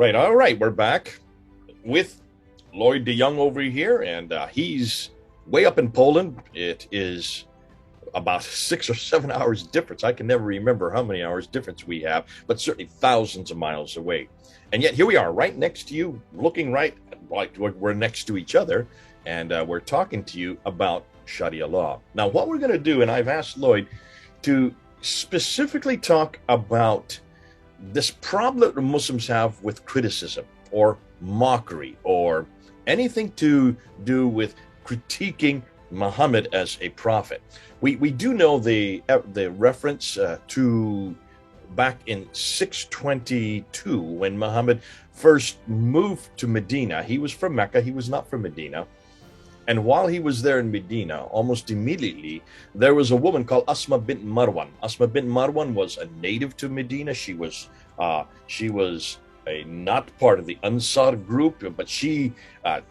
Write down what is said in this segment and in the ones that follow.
Right. All right. We're back with Lloyd DeYoung over here, and he's way up in Poland. It is about 6 or 7 hours difference. I can never remember how many hours difference we have, but certainly thousands of miles away. And yet here we are, right next to you, looking right like we're next to each other, and we're talking to you about Sharia law. Now, what we're going to do, and I've asked Lloyd to specifically talk about this problem that the Muslims have with criticism or mockery or anything to do with critiquing Muhammad as a prophet. We do know the reference to back in 622 when Muhammad first moved to Medina. He was from Mecca. He was not from Medina. And while he was there in Medina, almost immediately, there was a woman called Asma bint Marwan. Asma bint Marwan was a native to Medina. She was a not part of the Ansar group, but she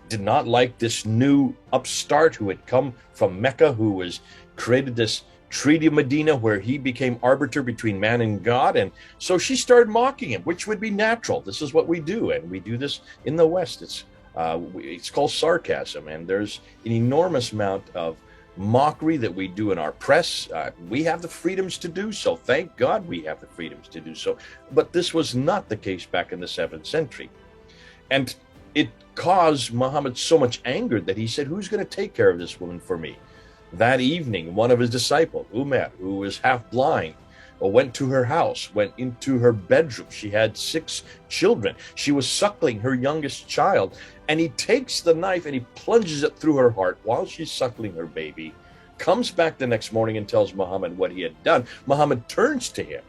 did not like this new upstart who had come from Mecca, who was created this Treaty of Medina where he became arbiter between man and God. And so she started mocking him, which would be natural. This is what we do, and we do this in the West. It's called sarcasm, and there's an enormous amount of mockery that we do in our press. We have the freedoms to do so. Thank God we have the freedoms to do so. But this was not the case back in the 7th century. And it caused Muhammad so much anger that he said, who's going to take care of this woman for me? That evening, one of his disciples, Umar, who was half blind, went to her house, went into her bedroom. She had 6 children. She was suckling her youngest child, and he takes the knife and he plunges it through her heart while she's suckling her baby, comes back the next morning and tells Muhammad what he had done. Muhammad turns to him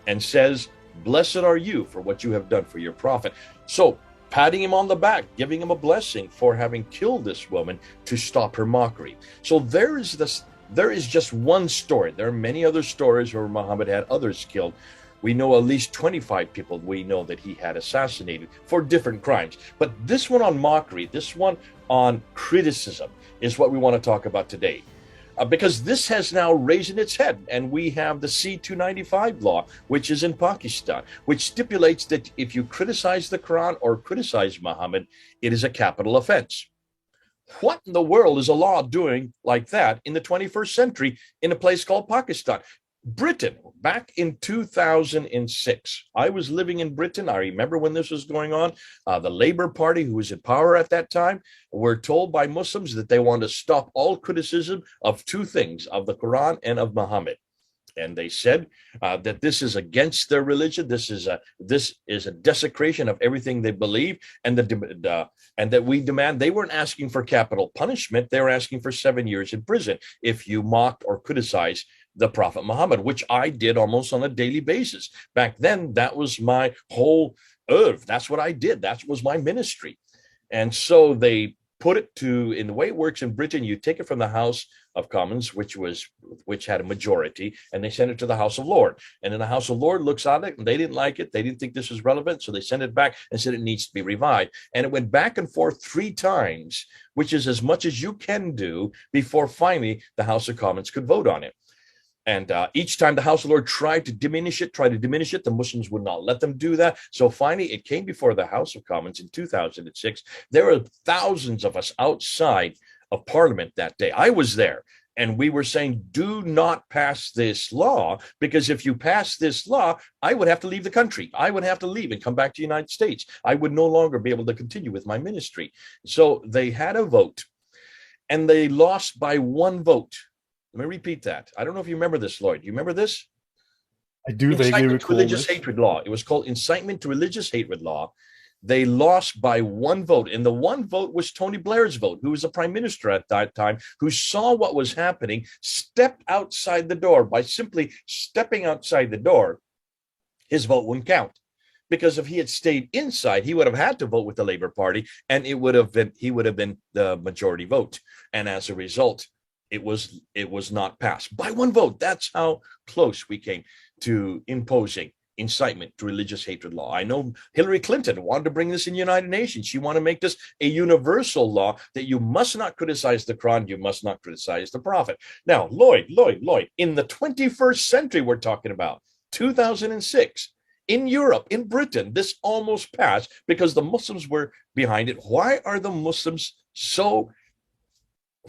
and says, "Blessed are you for what you have done for your prophet." So, patting him on the back, giving him a blessing for having killed this woman to stop her mockery. So there is just one story. There are many other stories where Muhammad had others killed. We know at least 25 people we know that he had assassinated for different crimes. But this one on mockery, this one on criticism is what we want to talk about today. Because this has now raised its head, and we have the C-295 law, which is in Pakistan, which stipulates that if you criticize the Quran or criticize Muhammad, it is a capital offense. What in the world is a law doing like that in the 21st century in a place called Pakistan? Britain, back in 2006, I was living in Britain. I remember when this was going on. The Labour Party, who was in power at that time, were told by Muslims that they wanted to stop all criticism of 2 things, of the Quran and of Muhammad. And they said that this is against their religion. This is a desecration of everything they believe, and that we demand. They weren't asking for capital punishment. They were asking for 7 years in prison if you mocked or criticized the Prophet Muhammad, which I did almost on a daily basis. Back then, that was my whole oeuvre. That's what I did. That was my ministry. And so they put it to, in the way it works in Britain, you take it from the House of Commons, which had a majority, and they send it to the House of Lords. And then the House of Lords looks at it, and they didn't like it. They didn't think this was relevant, so they sent it back and said it needs to be revived. And it went back and forth 3 times, which is as much as you can do before finally the House of Commons could vote on it. And each time the House of Lords tried to diminish it, the Muslims would not let them do that. So finally, it came before the House of Commons in 2006. There were thousands of us outside of Parliament that day. I was there. And we were saying, do not pass this law, because if you pass this law, I would have to leave the country. I would have to leave and come back to the United States. I would no longer be able to continue with my ministry. So they had a vote, and they lost by 1 vote. Let me repeat that. I don't know if you remember this, Lloyd. Do you remember this? I do vaguely recall religious hatred law. It was called incitement to religious hatred law. They lost by 1 vote, and the 1 vote was Tony Blair's vote, who was the prime minister at that time, who saw what was happening, stepped outside the door. By simply stepping outside the door, his vote wouldn't count. Because if he had stayed inside, he would have had to vote with the Labour Party, and he would have been the majority vote. And as a result, it was not passed by 1 vote. That's how close we came to imposing incitement to religious hatred law. I know Hillary Clinton wanted to bring this in the United Nations. She wanted to make this a universal law that you must not criticize the Quran, you must not criticize the Prophet. Now, Lloyd, in the 21st century we're talking about, 2006, In Europe, in Britain, this almost passed because the Muslims were behind it. Why are the Muslims so?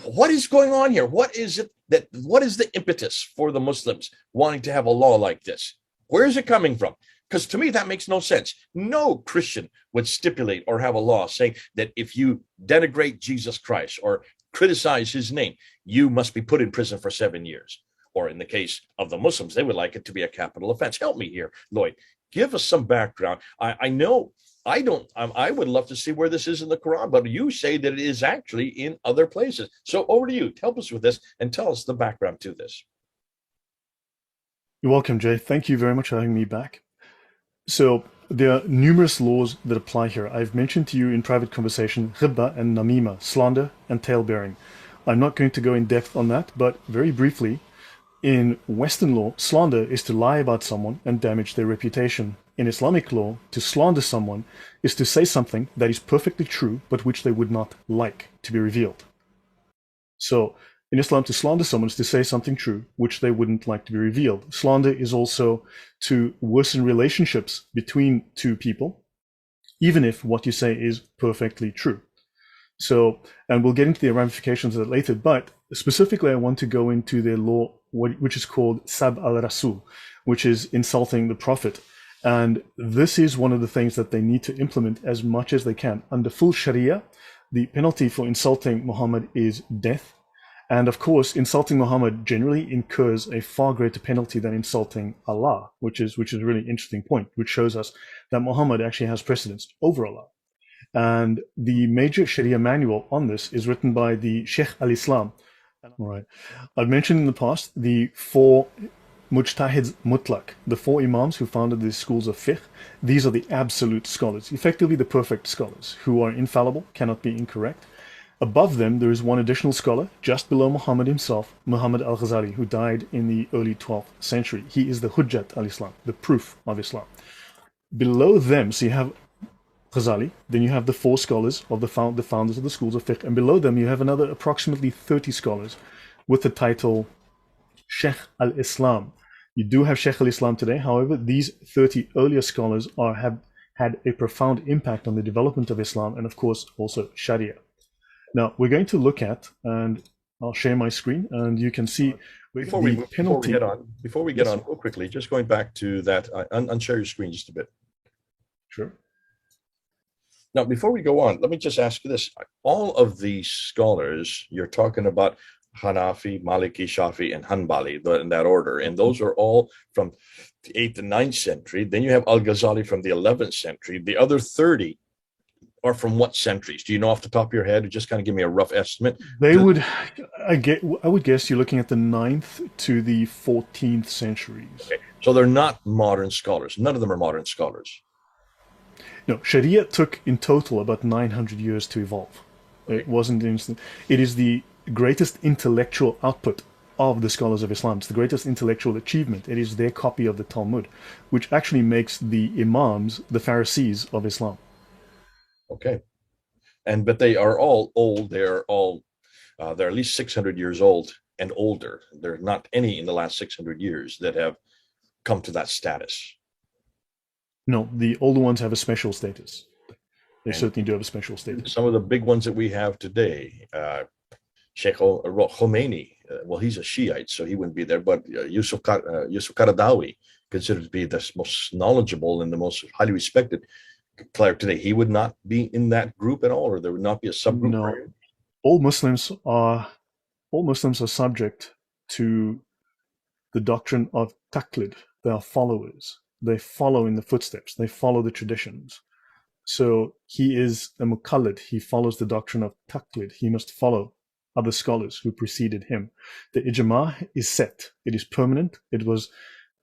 What is going on here? What is the impetus for the Muslims wanting to have a law like this? Where is it coming from? Because to me, that makes no sense. No Christian would stipulate or have a law saying that if you denigrate Jesus Christ or criticize his name, you must be put in prison for 7 years. Or in the case of the Muslims, they would like it to be a capital offense. Help me here, Lloyd. Give us some background. I know I don't. I would love to see where this is in the Quran, but you say that it is actually in other places. So over to you. Help us with this and tell us the background to this. You're welcome, Jay. Thank you very much for having me back. So there are numerous laws that apply here. I've mentioned to you in private conversation, ghibba and namima, slander and tale-bearing. I'm not going to go in depth on that, but very briefly, in Western law, slander is to lie about someone and damage their reputation. In Islamic law, to slander someone is to say something that is perfectly true, but which they would not like to be revealed. So in Islam, to slander someone is to say something true, which they wouldn't like to be revealed. Slander is also to worsen relationships between two people, even if what you say is perfectly true. So, and we'll get into the ramifications of that later, but specifically I want to go into the law, which is called Sab al-Rasul, which is insulting the Prophet. And this is one of the things that they need to implement as much as they can. Under full Sharia, the penalty for insulting Muhammad is death. And of course, insulting Muhammad generally incurs a far greater penalty than insulting Allah, which is a really interesting point, which shows us that Muhammad actually has precedence over Allah. And the major Sharia manual on this is written by the Sheikh al-Islam. All right. I've mentioned in the past the 4 Mujtahid Mutlaq, the 4 imams who founded the schools of fiqh. These are the absolute scholars, effectively the perfect scholars, who are infallible, cannot be incorrect. Above them, there is one additional scholar, just below Muhammad himself, Muhammad Al-Ghazali, who died in the early 12th century. He is the Hujjat al-Islam, the proof of Islam. Below them, so you have Ghazali, then you have the 4 scholars of the founders of the schools of fiqh, and below them you have another approximately 30 scholars with the title Sheikh al-Islam. You do have Sheikh al-Islam today, however, these 30 earlier scholars have had a profound impact on the development of Islam and of course also Sharia. Now we're going to look at, and I'll share my screen and you can see before we get on real quickly, just going back to that, unshare your screen just a bit. Sure. Now, before we go on, let me just ask you this. All of these scholars, you're talking about Hanafi, Maliki, Shafi, and Hanbali, in that order, and those are all from the 8th and 9th century. Then you have Al-Ghazali from the 11th century. The other 30 are from what centuries? Do you know off the top of your head, or just kind of give me a rough estimate? They would, I would guess you're looking at the 9th to the 14th centuries. Okay. So they're not modern scholars. None of them are modern scholars. No, Sharia took in total about 900 years to evolve. It wasn't instant. It is the greatest intellectual output of the scholars of Islam. It's the greatest intellectual achievement. It is their copy of the Talmud, which actually makes the Imams the Pharisees of Islam. Okay. But they are all old. They're at least 600 years old and older. There are not any in the last 600 years that have come to that status. No, the older ones have a special status. They certainly do have a special status. Some of the big ones that we have today, Sheikh Khomeini, well, he's a Shiite, so he wouldn't be there, but Yusuf Qaradawi, considered to be the most knowledgeable and the most highly respected cleric today, he would not be in that group at all, or there would not be a subgroup? No, all Muslims are subject to the doctrine of taqlid. They are followers. They follow in the footsteps. They follow the traditions. So he is a muqallid. He follows the doctrine of taqlid. He must follow other scholars who preceded him. The ijma is set. It is permanent. It was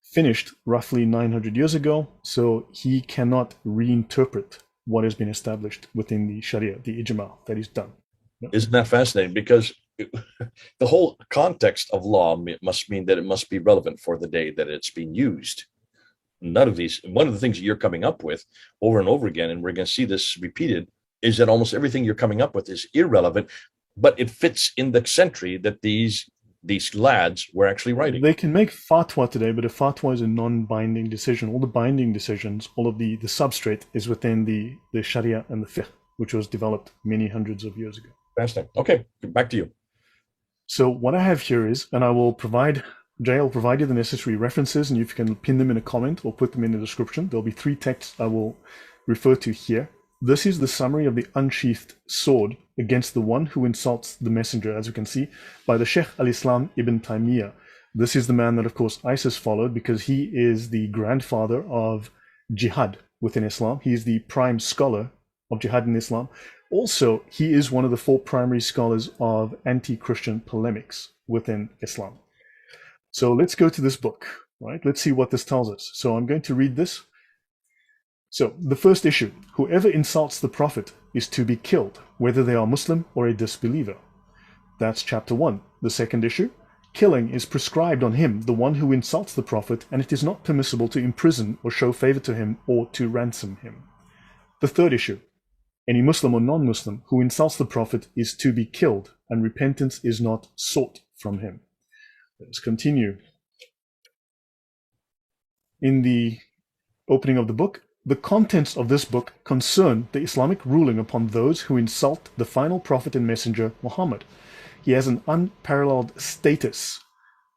finished roughly 900 years ago. So he cannot reinterpret what has been established within the Sharia, the ijma that is done. No? Isn't that fascinating? Because the whole context of law must mean that it must be relevant for the day that it's being used. None of these, one of the things that you're coming up with over and over again, and we're going to see this repeated, is that almost everything you're coming up with is irrelevant, but it fits in the century that these these lads were actually writing. They can make fatwa today, but a fatwa is a non-binding decision. All the binding decisions, all of the substrate is within the Sharia and the fiqh, which was developed many hundreds of years ago. Fascinating. Okay, back to you. So what I have here is, and I will provide, Jay, I'll provide you the necessary references, and if you can pin them in a comment or put them in the description, there'll be 3 texts I will refer to here. This is the summary of the Unsheathed Sword against the one who insults the messenger, as you can see, by the Sheikh al-Islam ibn Taymiyyah. This is the man that, of course, ISIS followed because he is the grandfather of jihad within Islam. He is the prime scholar of jihad in Islam. Also, he is one of the 4 primary scholars of anti-Christian polemics within Islam. So let's go to this book, right? Let's see what this tells us. So I'm going to read this. So the first issue, whoever insults the Prophet is to be killed, whether they are Muslim or a disbeliever. That's chapter 1. The second issue, killing is prescribed on him, the one who insults the Prophet, and it is not permissible to imprison or show favor to him or to ransom him. The third issue, any Muslim or non-Muslim who insults the Prophet is to be killed, and repentance is not sought from him. Let's continue. In the opening of the book, the contents of this book concern the Islamic ruling upon those who insult the final prophet and messenger, Muhammad. He has an unparalleled status.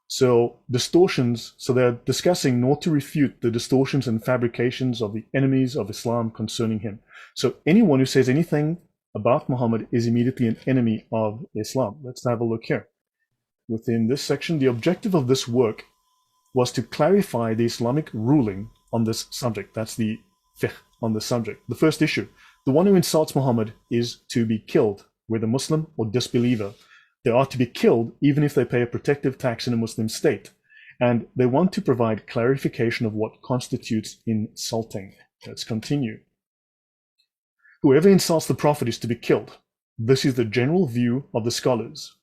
So distortions, so they're discussing not to refute the distortions and fabrications of the enemies of Islam concerning him. So anyone who says anything about Muhammad is immediately an enemy of Islam. Let's have a look here. Within this section, the objective of this work was to clarify the Islamic ruling on this subject. That's the fiqh on the subject. The first issue, the one who insults Muhammad is to be killed, whether Muslim or disbeliever. They are to be killed even if they pay a protective tax in a Muslim state. And they want to provide clarification of what constitutes insulting. Let's continue. Whoever insults the Prophet is to be killed. This is the general view of the scholars.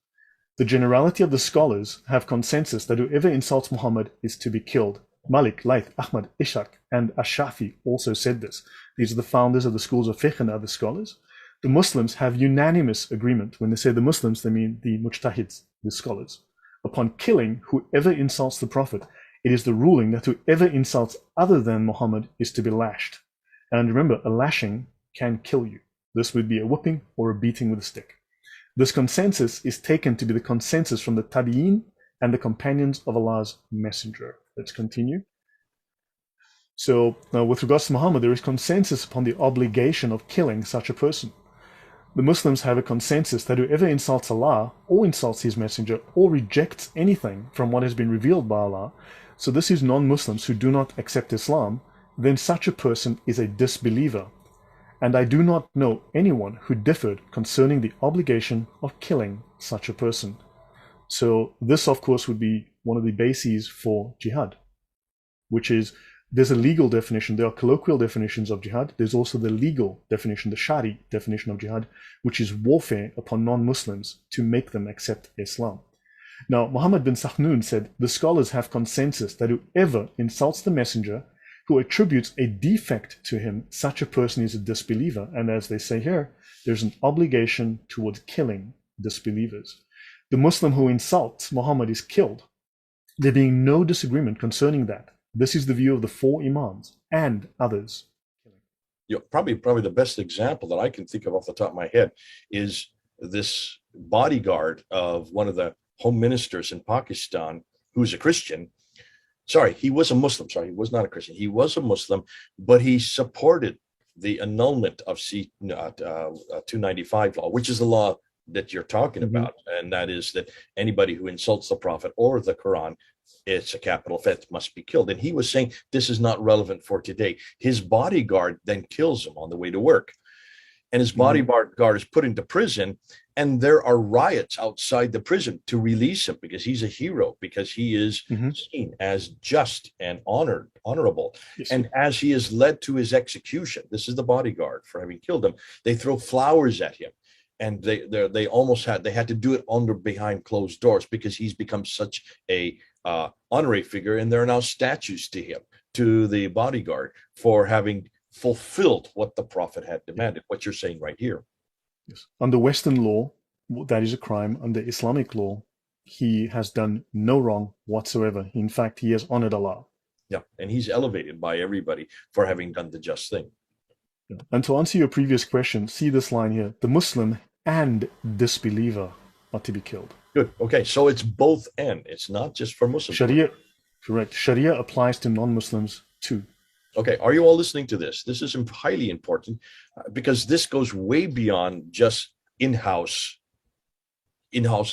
The generality of the scholars have consensus that whoever insults Muhammad is to be killed. Malik, Layth, Ahmad, Ishaq, and Ash-Shafi also said this. These are the founders of the schools of fiqh and other scholars. The Muslims have unanimous agreement. When they say the Muslims, they mean the Mujtahids, the scholars. Upon killing whoever insults the Prophet, it is the ruling that whoever insults other than Muhammad is to be lashed. And remember, a lashing can kill you. This would be a whipping or a beating with a stick. This consensus is taken to be the consensus from the Tabi'in and the companions of Allah's Messenger. Let's continue. So with regards to Muhammad, there is consensus upon the obligation of killing such a person. The Muslims have a consensus that whoever insults Allah or insults his messenger or rejects anything from what has been revealed by Allah, so this is non-Muslims who do not accept Islam, then such a person is a disbeliever. And I do not know anyone who differed concerning the obligation of killing such a person. So this, of course, would be one of the bases for jihad, which is, there's a legal definition, there are colloquial definitions of jihad, there's also the legal definition, the Shari definition of jihad, which is warfare upon non-Muslims to make them accept Islam. Now, Muhammad bin Sakhnun said, the scholars have consensus that whoever insults the messenger, who attributes a defect to him, such a person is a disbeliever. And as they say here, there's an obligation towards killing disbelievers. The Muslim who insults Muhammad is killed. There being no disagreement concerning that. This is the view of the 4 Imams and others. Probably the best example that I can think of off the top of my head is this bodyguard of one of the home ministers in Pakistan, who's a Christian. Sorry, he was a Muslim. Sorry, he was not a Christian. He was a Muslim, but he supported the annulment of C-295 law, which is the law that you're talking about. And that is that anybody who insults the Prophet or the Quran, it's a capital offense, must be killed. And he was saying this is not relevant for today. His bodyguard then kills him on the way to work. And his bodyguard is put into prison, and there are riots outside the prison to release him because he's a hero, because he is seen as just and honorable. Yes. And as he is led to his execution, this is the bodyguard for having killed him, they throw flowers at him. And they had to do it behind closed doors because he's become such a honorary figure, and there are now statues to him, to the bodyguard, for having fulfilled what the Prophet had demanded, what you're saying right here. Yes. Under Western law, that is a crime. Under Islamic law, he has done no wrong whatsoever. In fact, he has honored Allah. Yeah, and he's elevated by everybody for having done the just thing. And to answer your previous question, see this line here: the Muslim and disbeliever are to be killed. Good. Okay, so it's both and. It's not just for Muslims. Sharia, correct. Sharia applies to non-Muslims too. Okay, are you all listening to this? This is highly important because this goes way beyond just in-house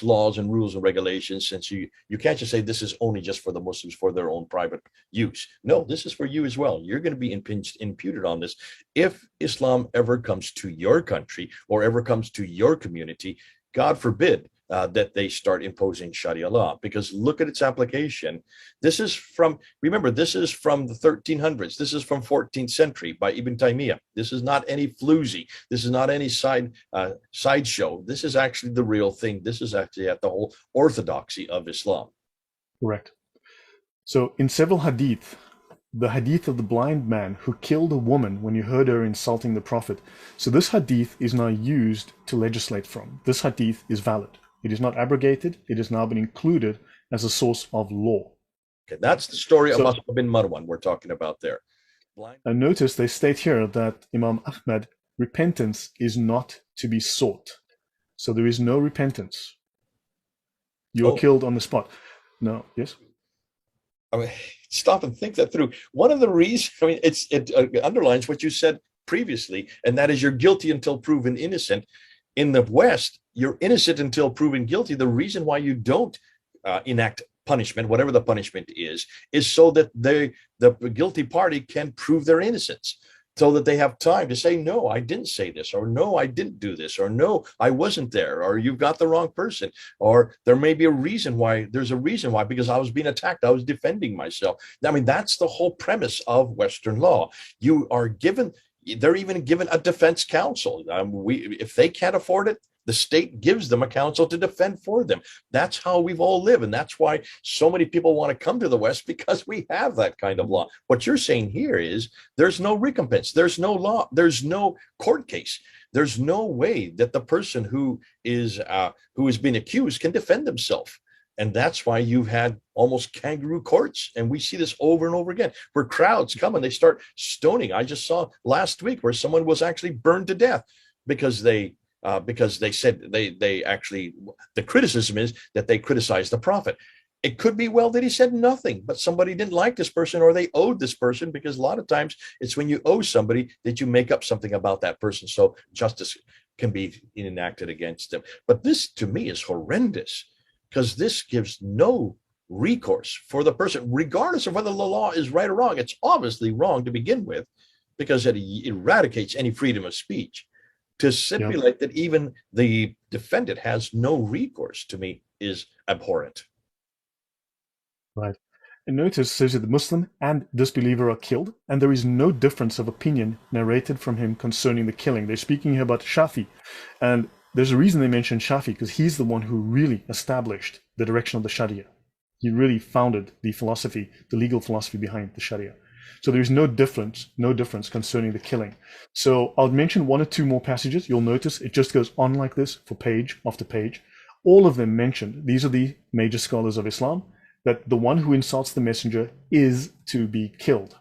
laws and rules and regulations, since you can't just say this is only just for the Muslims for their own private use. No, this is for you as well. You're going to be imputed on this. If Islam ever comes to your country or ever comes to your community, God forbid that they start imposing Sharia law, because look at its application. This is from the 1300s. This is from 14th century by Ibn Taymiyyah. This is not any floozy. This is not any sideshow. This is actually the real thing. This is actually at the whole orthodoxy of Islam. Correct. So in several hadith, the hadith of the blind man who killed a woman when he heard her insulting the Prophet. So this hadith is now used to legislate from. This hadith is valid. It is not abrogated. It has now been included as a source of law. Okay, that's the story of Asma bin Marwan we're talking about there. And notice they state here that Imam Ahmad, repentance is not to be sought. So there is no repentance. You are killed on the spot. No, yes? I mean, stop and think that through. One of the reasons, I mean, it underlines what you said previously, and that is you're guilty until proven innocent. In the West, you're innocent until proven guilty. The reason why you don't enact punishment, whatever the punishment is so that the guilty party can prove their innocence, so that they have time to say, no, I didn't say this, or no, I didn't do this, or no, I wasn't there, or you've got the wrong person, or there may be a reason why, because I was being attacked, I was defending myself. I mean, that's the whole premise of Western law. They're even given a defense counsel. If they can't afford it, the state gives them a counsel to defend for them. That's how we've all lived. And that's why so many people want to come to the West, because we have that kind of law. What you're saying here is there's no recompense. There's no law. There's no court case. There's no way that the person who is being accused can defend themselves. And that's why you've had almost kangaroo courts. And we see this over and over again, where crowds come and they start stoning. I just saw last week where someone was actually burned to death because they said the criticism is that they criticized the Prophet. It could be well that he said nothing, but somebody didn't like this person, or they owed this person, because a lot of times it's when you owe somebody that you make up something about that person, so justice can be enacted against them. But this, to me, is horrendous, because this gives no recourse for the person, regardless of whether the law is right or wrong. It's obviously wrong to begin with, because it eradicates any freedom of speech. To stipulate that even the defendant has no recourse, to me, is abhorrent. Right. And notice it says that the Muslim and disbeliever are killed, and there is no difference of opinion narrated from him concerning the killing. They're speaking here about Shafi, and there's a reason they mention Shafi, because he's the one who really established the direction of the Sharia. He really founded the philosophy, the legal philosophy behind the Sharia. So there's no difference concerning the killing. So I'll mention one or two more passages. You'll notice it just goes on like this for page after page. All of them mentioned, these are the major scholars of Islam, that the one who insults the messenger is to be killed.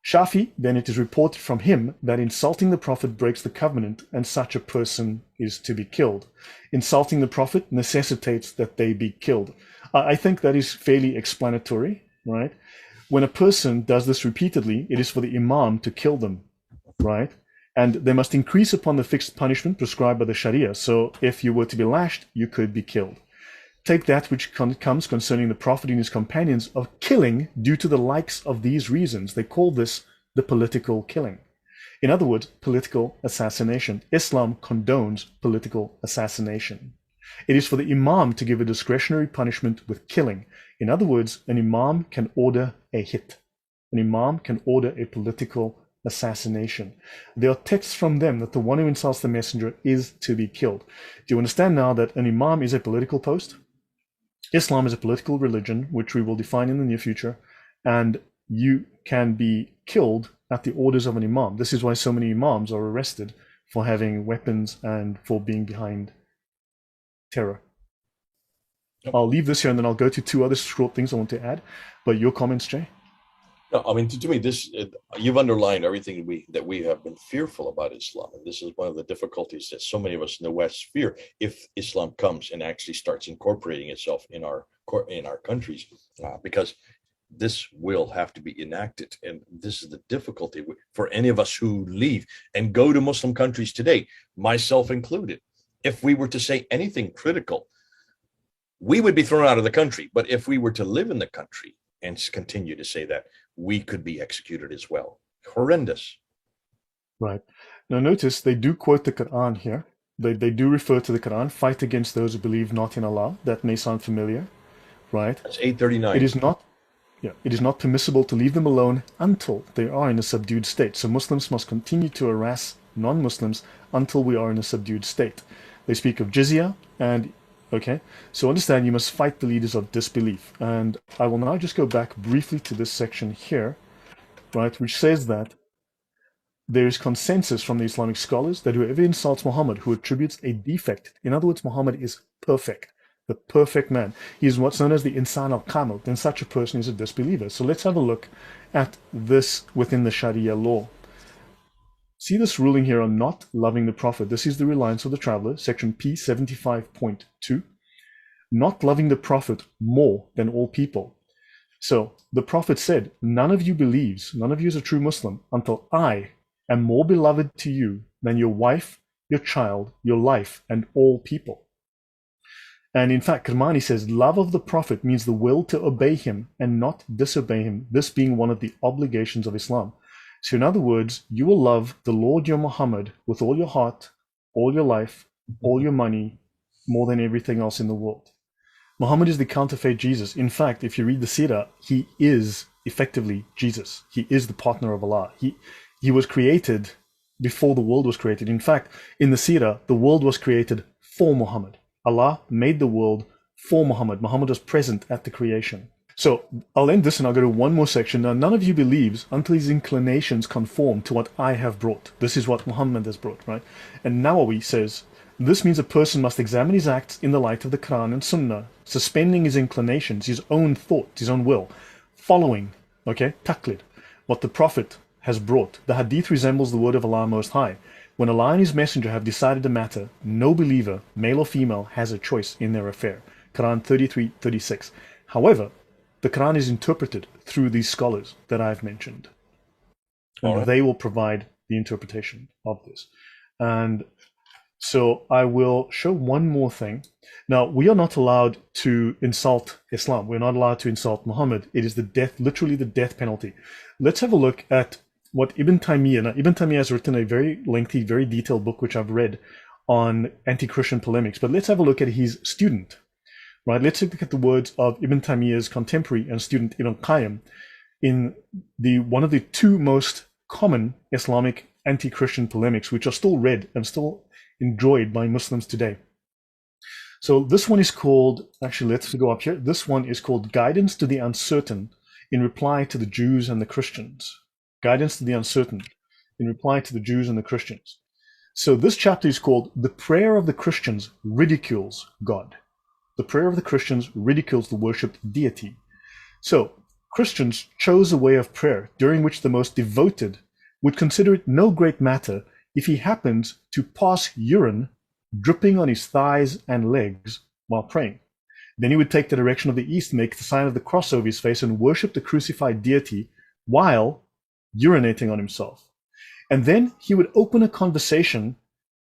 Shafi, then it is reported from him that insulting the Prophet breaks the covenant, and such a person is to be killed. Insulting the Prophet necessitates that they be killed. I think that is fairly explanatory, right? When a person does this repeatedly, it is for the Imam to kill them, right? And they must increase upon the fixed punishment prescribed by the Sharia. So if you were to be lashed, you could be killed. Take that which comes concerning the Prophet and his companions of killing due to the likes of these reasons. They call this the political killing. In other words, political assassination. Islam condones political assassination. It is for the Imam to give a discretionary punishment with killing. In other words, an Imam can order a hit. An Imam can order a political assassination. There are texts from them that the one who insults the messenger is to be killed. Do you understand now that an Imam is a political post? Islam is a political religion, which we will define in the near future, and you can be killed at the orders of an Imam. This is why so many Imams are arrested for having weapons and for being behind terror. Yep. I'll leave this here and then I'll go to two other short things I want to add. But your comments, Jay? No, I mean, to me, you've underlined everything that we have been fearful about Islam, and this is one of the difficulties that so many of us in the West fear if Islam comes and actually starts incorporating itself in our countries, because this will have to be enacted, and this is the difficulty for any of us who leave and go to Muslim countries today, myself included. If we were to say anything critical, we would be thrown out of the country. But if we were to live in the country and continue to say that, we could be executed as well. Horrendous. Right. Now notice they do quote the Quran here. They do refer to the Quran, fight against those who believe not in Allah. That may sound familiar, right? That's 839. It is not permissible to leave them alone until they are in a subdued state. So Muslims must continue to harass non-Muslims until we are in a subdued state. They speak of jizya and okay, so understand you must fight the leaders of disbelief. And I will now just go back briefly to this section here, right, which says that there is consensus from the Islamic scholars that whoever insults Muhammad, who attributes a defect, in other words, Muhammad is perfect, the perfect man. He is what's known as the Insan al-Kamil, then such a person is a disbeliever. So let's have a look at this within the Sharia law. See this ruling here on not loving the Prophet. This is the reliance of the traveler, section P75.2. Not loving the Prophet more than all people. So the Prophet said, none of you believes, none of you is a true Muslim until I am more beloved to you than your wife, your child, your life, and all people. And in fact, Kermani says, love of the Prophet means the will to obey him and not disobey him, this being one of the obligations of Islam. So in other words, you will love the Lord your Muhammad with all your heart, all your life, all your money, more than everything else in the world. Muhammad is the counterfeit Jesus. In fact, if you read the Sirah, he is effectively Jesus. He is the partner of Allah. He was created before the world was created. In fact, in the Sirah, the world was created for Muhammad. Allah made the world for Muhammad. Muhammad was present at the creation. So I'll end this and I'll go to one more section. Now, none of you believes until his inclinations conform to what I have brought. This is what Muhammad has brought, right? And Nawawi says, this means a person must examine his acts in the light of the Quran and Sunnah, suspending his inclinations, his own thoughts, his own will, following, okay, taqlid, what the Prophet has brought. The Hadith resembles the word of Allah Most High. When Allah and his messenger have decided a matter, no believer, male or female, has a choice in their affair. Quran 33:36. However, the Quran is interpreted through these scholars that I've mentioned. And they will provide the interpretation of this. And so I will show one more thing. Now, we are not allowed to insult Islam. We're not allowed to insult Muhammad. It is the death, literally the death penalty. Let's have a look at what Ibn Taymiyyah. Now, Ibn Taymiyyah has written a very lengthy, very detailed book, which I've read on anti-Christian polemics. But let's have a look at his student. Right, let's look at the words of Ibn Taymiyyah's contemporary and student Ibn Qayyim in one of the two most common Islamic anti-Christian polemics, which are still read and still enjoyed by Muslims today. So this one is called, actually let's go up here, this one is called Guidance to the Uncertain in Reply to the Jews and the Christians. Guidance to the Uncertain in Reply to the Jews and the Christians. So this chapter is called The Prayer of the Christians Ridicules God. The prayer of the Christians ridicules the worshipped deity. So Christians chose a way of prayer during which the most devoted would consider it no great matter if he happens to pass urine dripping on his thighs and legs while praying. Then he would take the direction of the east, make the sign of the cross over his face, and worship the crucified deity while urinating on himself. And then he would open a conversation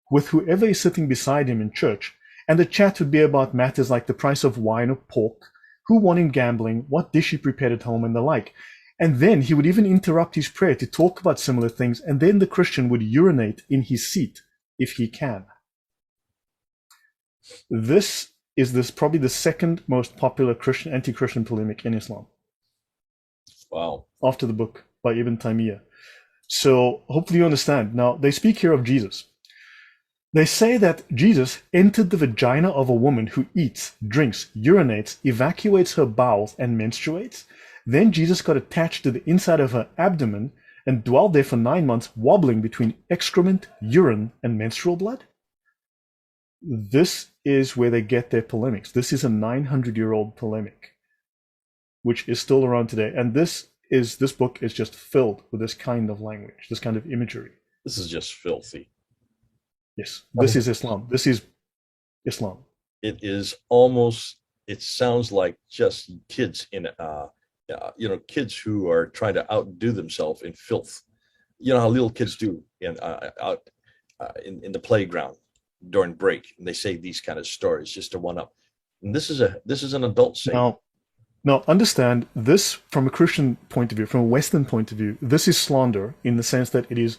with whoever is sitting beside him in church, and the chat would be about matters like the price of wine or pork, who won in gambling, what dish he prepared at home, and the like. And then he would even interrupt his prayer to talk about similar things, and then the Christian would urinate in his seat, if he can. This is probably the second most popular anti-Christian polemic in Islam. Wow. After the book by Ibn Taymiyyah. So hopefully you understand. Now, they speak here of Jesus. They say that Jesus entered the vagina of a woman who eats, drinks, urinates, evacuates her bowels, and menstruates. Then Jesus got attached to the inside of her abdomen and dwelled there for 9 months, wobbling between excrement, urine, and menstrual blood. This is where they get their polemics. This is a 900-year-old polemic, which is still around today. And this book is just filled with this kind of language, this kind of imagery. This is just filthy. Yes, this is Islam. This is Islam. It is almost, it sounds like just kids in, kids who are trying to outdo themselves in filth. You know how little kids do out in the playground during break, and they say these kind of stories just to one up. And this is an adult saying. Now, understand this from a Christian point of view, from a Western point of view. This is slander in the sense that it is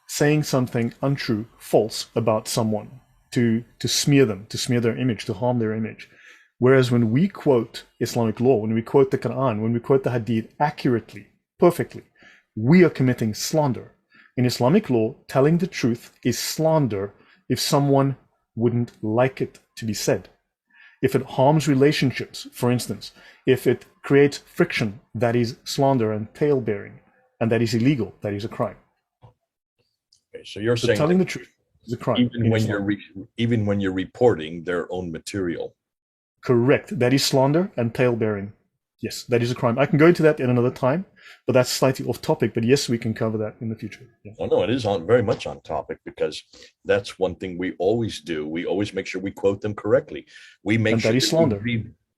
saying something untrue, false about someone to smear them, to smear their image, to harm their image. Whereas when we quote Islamic law, when we quote the Quran, when we quote the Hadith accurately, perfectly, we are committing slander. In Islamic law, telling the truth is slander if someone wouldn't like it to be said. If it harms relationships, for instance, if it creates friction, that is slander and tale-bearing, and that is illegal, that is a crime. Okay, so you're saying telling the truth is a crime. Even when you're reporting their own material. Correct. That is slander and tale-bearing. Yes, that is a crime. I can go into that in another time, but that's slightly off topic. But yes, we can cover that in the future. Yeah. Well, no, it is very much on topic, because that's one thing we always do. We always make sure we quote them correctly. We make sure that is slander.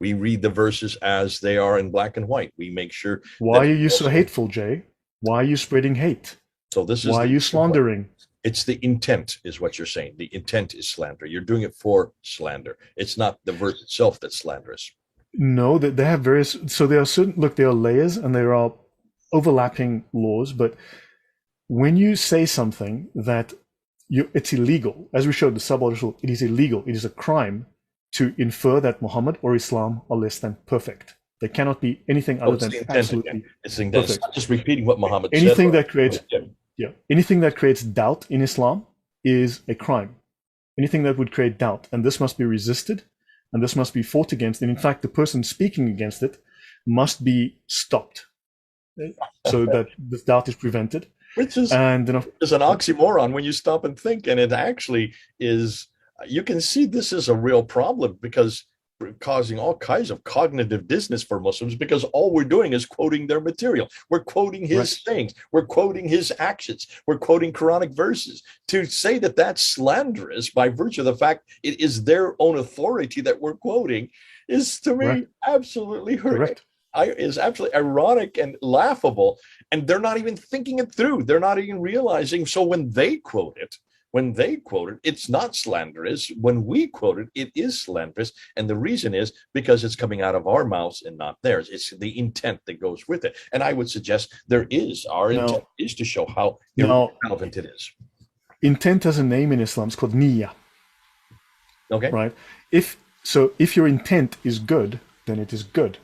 We read the verses as they are in black and white. We make sure. Why are you so hateful, Jay? Why are you spreading hate? So this is why are you slandering? It's the intent, is what you're saying. The intent is slander. You're doing it for slander. It's not the verse itself that's slanderous. No, they have various. So there are certain. Look, there are layers and there are overlapping laws. But when you say something that it's illegal, as we showed the sub-article, it is illegal. It is a crime to infer that Muhammad or Islam are less than perfect. They cannot be anything other than absolutely perfect. It's not just repeating what Muhammad said. Anything that creates anything that creates doubt in Islam is a crime. Anything that would create doubt, and this must be resisted, and this must be fought against. And in fact, the person speaking against it must be stopped, so that this doubt is prevented. Which is an oxymoron when you stop and think, and it actually is. You can see this is a real problem, because causing all kinds of cognitive dissonance for Muslims, because all we're doing is quoting their material. We're quoting his things. We're quoting his actions. We're quoting Quranic verses. To say that that's slanderous by virtue of the fact it is their own authority that we're quoting is, to me, absolutely horrific. Is absolutely ironic and laughable. And they're not even thinking it through. They're not even realizing. So when they quote it, it's not slanderous. When we quote it, it is slanderous. And the reason is because it's coming out of our mouths and not theirs. It's the intent that goes with it. And I would suggest our intent is to show how irrelevant it is. Intent has a name in Islam. It's called niyyah. Okay. Right? If your intent is good, then it is good.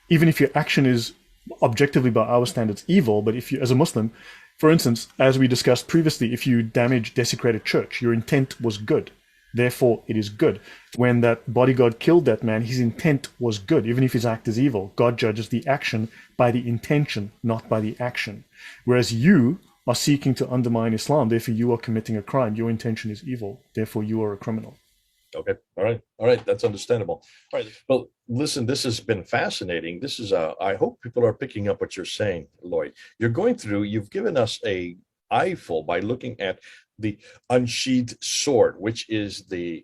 Even if your action is objectively by our standards evil, but if you, as a Muslim, for instance, as we discussed previously, if you desecrate a church, your intent was good. Therefore, it is good. When that bodyguard killed that man, his intent was good. Even if his act is evil, God judges the action by the intention, not by the action. Whereas you are seeking to undermine Islam, therefore you are committing a crime. Your intention is evil. Therefore, you are a criminal. Okay. All right. That's understandable. All right. Well, listen, this has been fascinating. This is I hope people are picking up what you're saying, Lloyd. You've given us a eyeful by looking at the Unsheathed Sword, which is the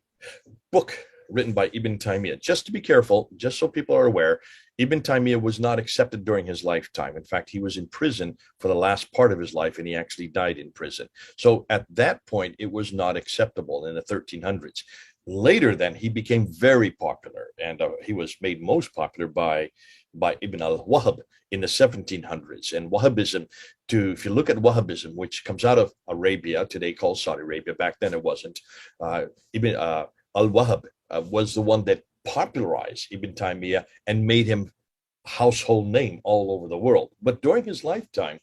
book written by Ibn Taymiyyah. Just to be careful, just so people are aware, Ibn Taymiyyah was not accepted during his lifetime. In fact, he was in prison for the last part of his life, and he actually died in prison. So at that point, it was not acceptable in the 1300s. Later, then, he became very popular, and he was made most popular by Ibn al-Wahhab in the 1700s. And Wahhabism, if you look at Wahhabism, which comes out of Arabia, today called Saudi Arabia, back then it wasn't, Ibn al-Wahhab was the one that popularized Ibn Taymiyyah and made him a household name all over the world. But during his lifetime,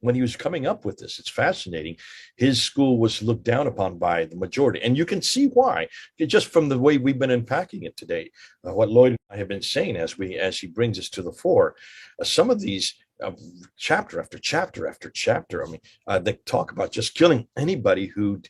when he was coming up with this, it's fascinating. His school was looked down upon by the majority. And you can see why, just from the way we've been unpacking it today. What Lloyd and I have been saying as he brings us to the fore, some of these chapter after chapter after chapter, they talk about just killing anybody who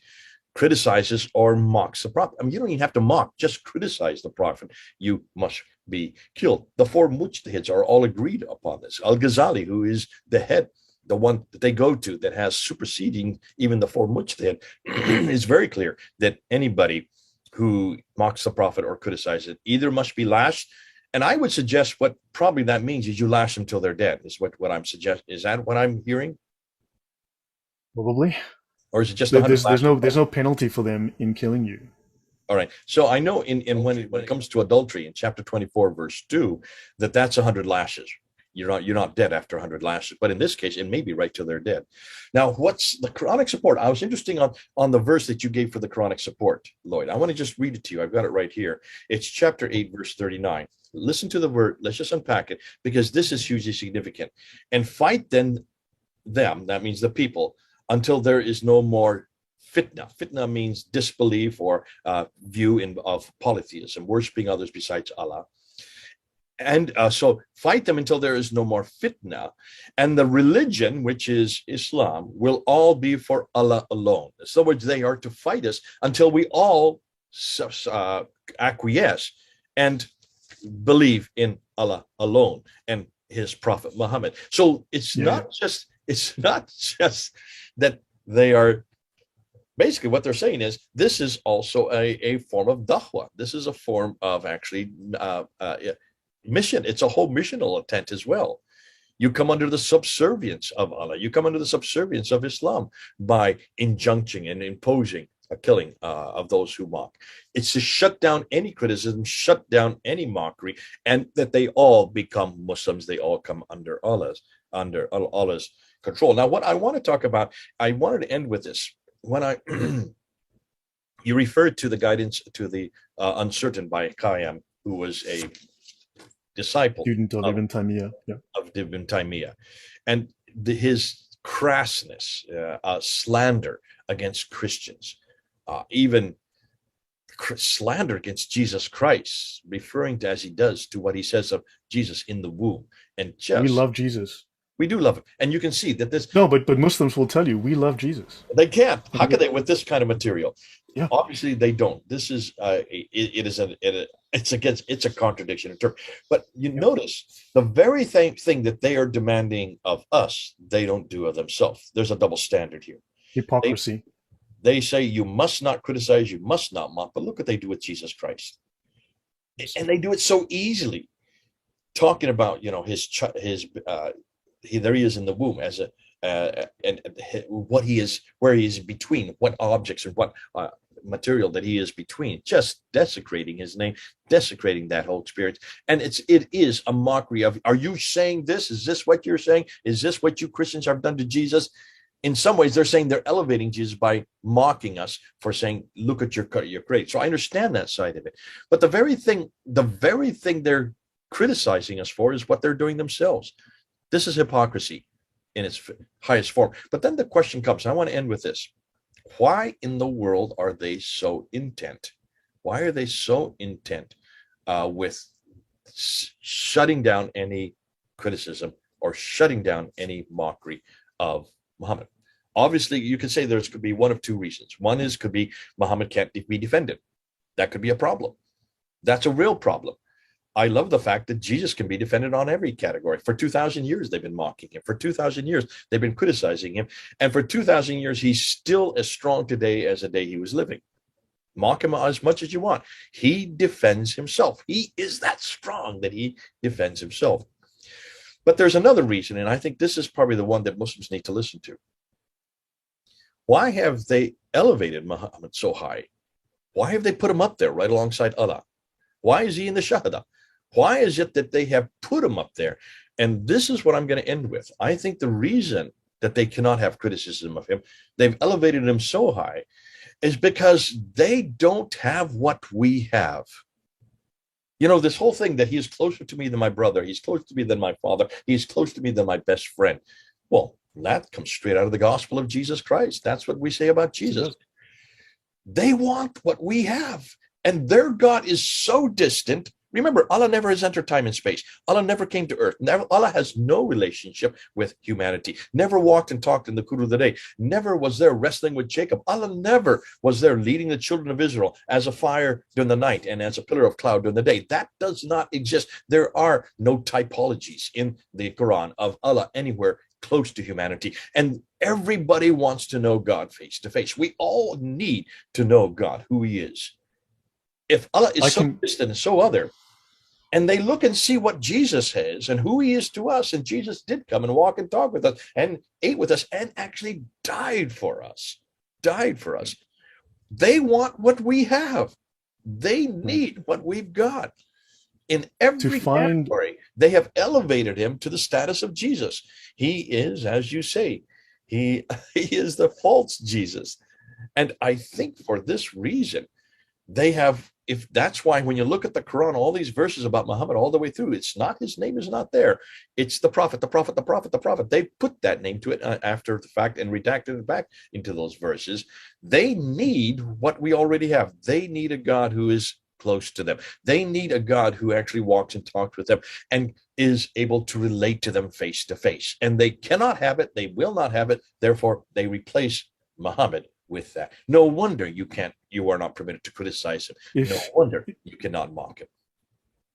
criticizes or mocks the prophet. I mean, you don't even have to mock, just criticize the prophet. You must be killed. The four mujtahids are all agreed upon this. Al-Ghazali, who is the head, the one that they go to that has superseding even the four mujtahid, is very clear that anybody who mocks the prophet or criticizes it either must be lashed. And I would suggest what probably that means is you lash them till they're dead, is what I'm suggesting. Is that what I'm hearing? Probably. Or is it just 100 there's no penalty for them in killing you. All right. So I know in when it comes to adultery in chapter 24, verse 2, that's 100 lashes. You're not dead after 100 lashes. But in this case, it may be right till they're dead. Now, what's the Qur'anic support? I was interested on the verse that you gave for the Qur'anic support, Lloyd. I want to just read it to you. I've got it right here. It's chapter 8, verse 39. Listen to the word. Let's just unpack it, because this is hugely significant. And fight then them, that means the people, until there is no more fitna. Fitna means disbelief or view of polytheism, worshiping others besides Allah. And so fight them until there is no more fitna. And the religion, which is Islam, will all be for Allah alone. In other words, they are to fight us until we all acquiesce and believe in Allah alone and his prophet Muhammad. So it's not just that they are, basically what they're saying is this is also a form of da'wah. This is a form of actually mission. It's a whole missional intent as well. You come under the subservience of Allah. You come under the subservience of Islam by injuncting and imposing a killing of those who mock. It's to shut down any criticism, shut down any mockery, and that they all become Muslims. They all come under Allah's control. Now, what I want to talk about, I wanted to end with this. When you referred to the guidance to the uncertain by Qayyim, who was a disciple student of Ibn Taymiyyah, of Ibn Taymiyyah, and his crassness, slander against Christians, even slander against Jesus Christ, referring to, as he does, to what he says of Jesus in the womb. And just, we love Jesus. We do love him. And you can see that this... No, but Muslims will tell you, we love Jesus. They can't. How can they with this kind of material? Yeah. Obviously, they don't. This is, it's a contradiction in terms. But you notice the very thing that they are demanding of us, they don't do of themselves. There's a double standard here. Hypocrisy. They say you must not criticize, you must not mock, but look what they do with Jesus Christ. And they do it so easily. Talking about, there he is in the womb as and what he is, where he is between, what objects or what material that he is between, just desecrating his name, desecrating that whole experience. And it is a mockery of, are you saying this? Is this what you're saying? Is this what you Christians have done to Jesus? In some ways, they're saying they're elevating Jesus by mocking us for saying, look at your creator. So I understand that side of it. But the very thing they're criticizing us for is what they're doing themselves. This is hypocrisy in its highest form. But then the question comes, and I want to end with this. Why in the world are they so intent? Why are they so intent with shutting down any criticism or shutting down any mockery of Muhammad? Obviously, you could say could be one of two reasons. One could be Muhammad can't be defended. That could be a problem. That's a real problem. I love the fact that Jesus can be defended on every category. For 2,000 years, they've been mocking him. For 2,000 years, they've been criticizing him. And for 2,000 years, he's still as strong today as the day he was living. Mock him as much as you want. He defends himself. He is that strong that he defends himself. But there's another reason, and I think this is probably the one that Muslims need to listen to. Why have they elevated Muhammad so high? Why have they put him up there right alongside Allah? Why is he in the Shahada? Why is it that they have put him up there? And this is what I'm going to end with. I think the reason that they cannot have criticism of him, they've elevated him so high, is because they don't have what we have. This whole thing that he is closer to me than my brother, he's closer to me than my father, he's closer to me than my best friend. Well, that comes straight out of the gospel of Jesus Christ. That's what we say about Jesus. They want what we have. And their God is so distant, Remember, Allah never has entered time and space. Allah never came to earth. Allah has no relationship with humanity. Never walked and talked in the cool of the day. Never was there wrestling with Jacob. Allah never was there leading the children of Israel as a fire during the night and as a pillar of cloud during the day. That does not exist. There are no typologies in the Quran of Allah anywhere close to humanity. And everybody wants to know God face to face. We all need to know God, who he is. If Allah is so distant and so other, and they look and see what Jesus has and who he is to us, and Jesus did come and walk and talk with us and ate with us and actually died for us, they want what we have. They need what we've got. In every category, they have elevated him to the status of Jesus. He is, as you say, he is the false Jesus. And I think for this reason, they have, if that's why when you look at the Quran, all these verses about Muhammad all the way through, it's not, his name is not there. It's the prophet, the prophet, the prophet, the prophet. They put that name to it after the fact and redacted it back into those verses. They need what we already have. They need a God who is close to them. They need a God who actually walks and talks with them and is able to relate to them face to face. And they cannot have it. They will not have it. Therefore, they replace Muhammad with that. No wonder you are not permitted to criticize him. No wonder you cannot mock him.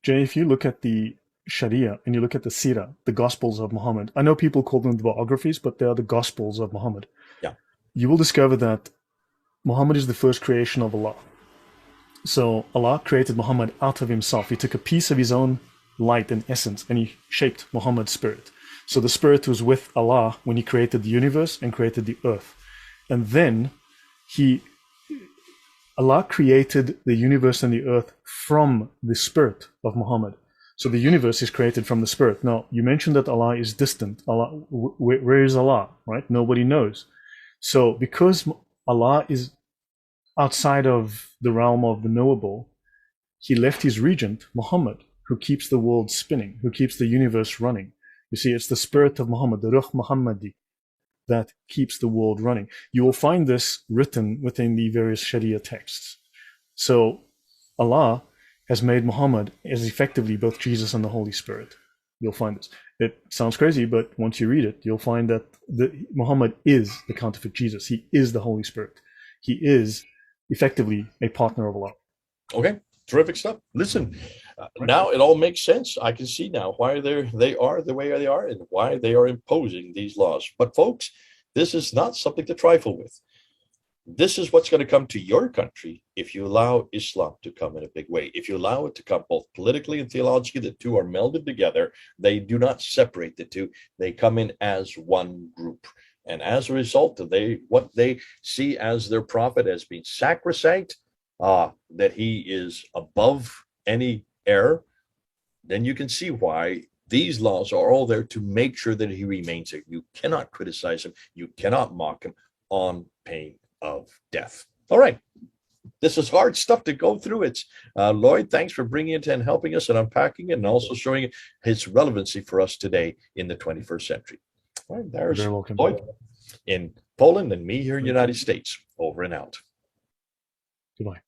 Jay, if you look at the Sharia and you look at the Sirah, the Gospels of Muhammad, I know people call them the biographies, but they are the Gospels of Muhammad. Yeah. You will discover that Muhammad is the first creation of Allah. So Allah created Muhammad out of himself. He took a piece of his own light and essence and he shaped Muhammad's spirit. So the spirit was with Allah when he created the universe and created the earth. And then Allah created the universe and the earth from the spirit of Muhammad. So the universe is created from the spirit. Now, you mentioned that Allah is distant. Allah, where is Allah, right? Nobody knows. So because Allah is outside of the realm of the knowable, he left his regent, Muhammad, who keeps the world spinning, who keeps the universe running. You see, it's the spirit of Muhammad, the Ruh Muhammadi, that keeps the world running. You will find this written within the various Sharia texts. So Allah has made Muhammad as effectively both Jesus and the Holy Spirit. You'll find this. It sounds crazy, but once you read it, you'll find that Muhammad is the counterfeit Jesus. He is the Holy Spirit. He is effectively a partner of Allah. Okay, terrific stuff. Listen, now it all makes sense. I can see now why they are the way they are and why they are imposing these laws. But folks, this is not something to trifle with. This is what's going to come to your country if you allow Islam to come in a big way. If you allow it to come both politically and theologically, the two are melded together. They do not separate the two. They come in as one group. And as a result of what they see as their prophet as being sacrosanct, that he is above any error, then you can see why these laws are all there to make sure that he remains there. You cannot criticize him. You cannot mock him on pain of death. All right. This is hard stuff to go through. It's Lloyd, thanks for bringing it and helping us and unpacking it and also showing its relevancy for us today in the 21st century. All right, there's Lloyd in Poland and me here in the United States. Over and out. Goodbye.